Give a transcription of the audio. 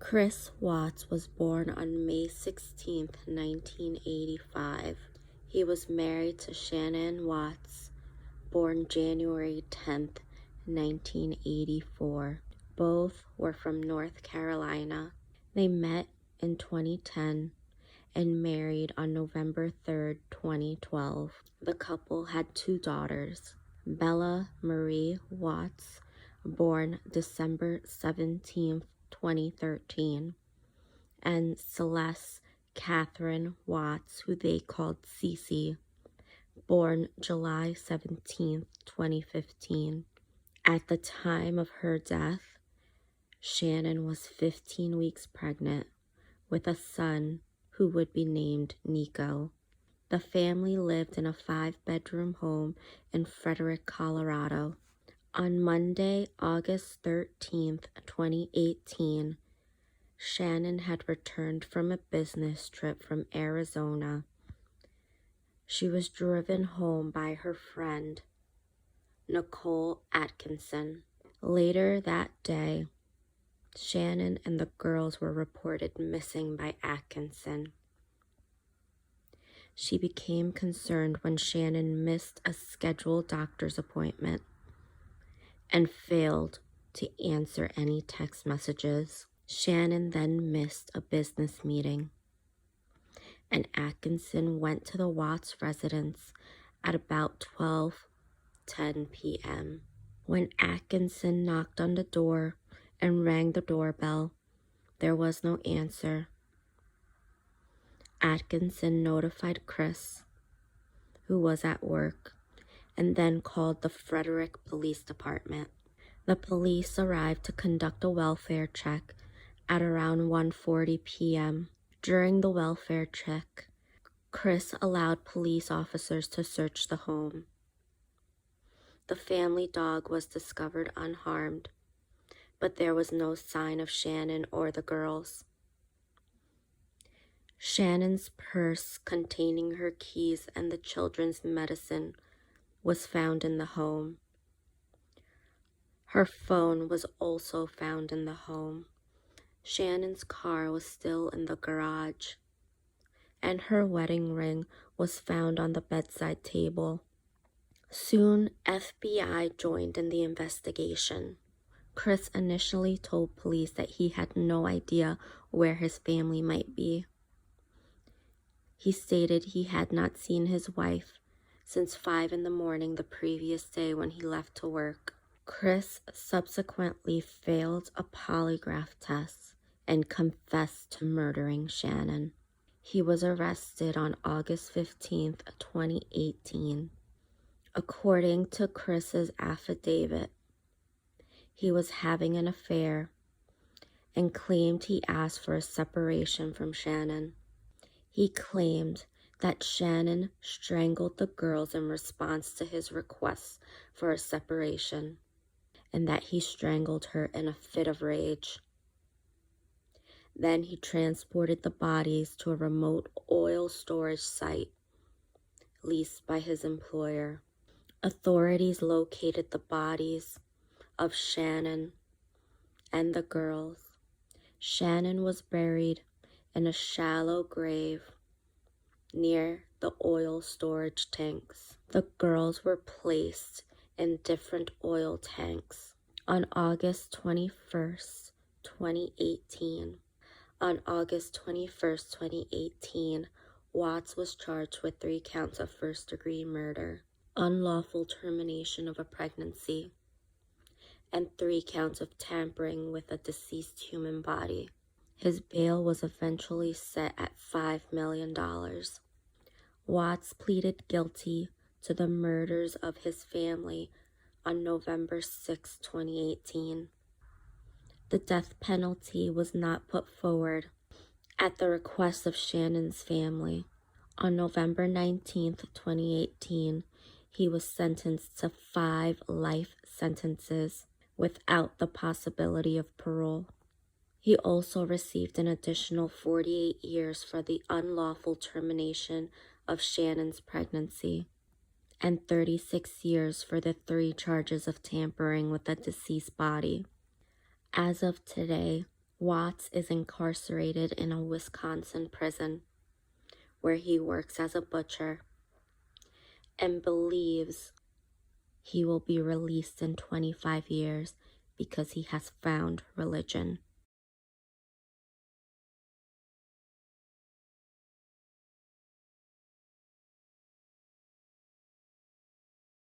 Chris Watts was born on May 16, 1985. He was married to Shannon Watts, born January 10, 1984. Both were from North Carolina. They met in 2010 and married on November 3, 2012. The couple had 2 daughters, Bella Marie Watts, born December 17, 2013, and Celeste Catherine Watts, who they called Cece, born July 17, 2015. At the time of her death, Shannon was 15 weeks pregnant with a son who would be named Nico. The family lived in a 5-bedroom home in Frederick, Colorado. On Monday, August 13, 2018, Shannon had returned from a business trip from Arizona. She was driven home by her friend, Nicole Atkinson. Later that day, Shannon and the girls were reported missing by Atkinson. She became concerned when Shannon missed a scheduled doctor's appointment and failed to answer any text messages. Shannon then missed a business meeting, and Atkinson went to the Watts residence at about 12:10 p.m. When Atkinson knocked on the door and rang the doorbell, there was no answer. Atkinson notified Chris, who was at work, and then called the Frederick Police Department. The police arrived to conduct a welfare check at around 1:40 p.m. During the welfare check, Chris allowed police officers to search the home. The family dog was discovered unharmed, but there was no sign of Shannon or the girls. Shannon's purse containing her keys and the children's medicine was found in the home. Her phone was also found in the home. Shannon's car was still in the garage, and her wedding ring was found on the bedside table. Soon, FBI joined in the investigation. Chris initially told police that he had no idea where his family might be. He stated he had not seen his wife since 5 in the morning the previous day when he left to work. Chris subsequently failed a polygraph test and confessed to murdering Shannon. He was arrested on August 15, 2018. According to Chris's affidavit, he was having an affair and claimed he asked for a separation from Shannon. He claimed that Shannon strangled the girls in response to his request for a separation, and that he strangled her in a fit of rage. Then he transported the bodies to a remote oil storage site leased by his employer. Authorities located the bodies of Shannon and the girls. Shannon was buried in a shallow grave near the oil storage tanks. The girls were placed in different oil tanks. On August 21st, 2018, Watts was charged with 3 counts of first-degree murder, unlawful termination of a pregnancy, and 3 counts of tampering with a deceased human body. His bail was eventually set at $5 million. Watts pleaded guilty to the murders of his family on November 6, 2018. The death penalty was not put forward at the request of Shannon's family. On November 19, 2018, he was sentenced to 5 life sentences without the possibility of parole. He also received an additional 48 years for the unlawful termination of Shannon's pregnancy and 36 years for the 3 charges of tampering with a deceased body. As of today, Watts is incarcerated in a Wisconsin prison where he works as a butcher and believes he will be released in 25 years because he has found religion.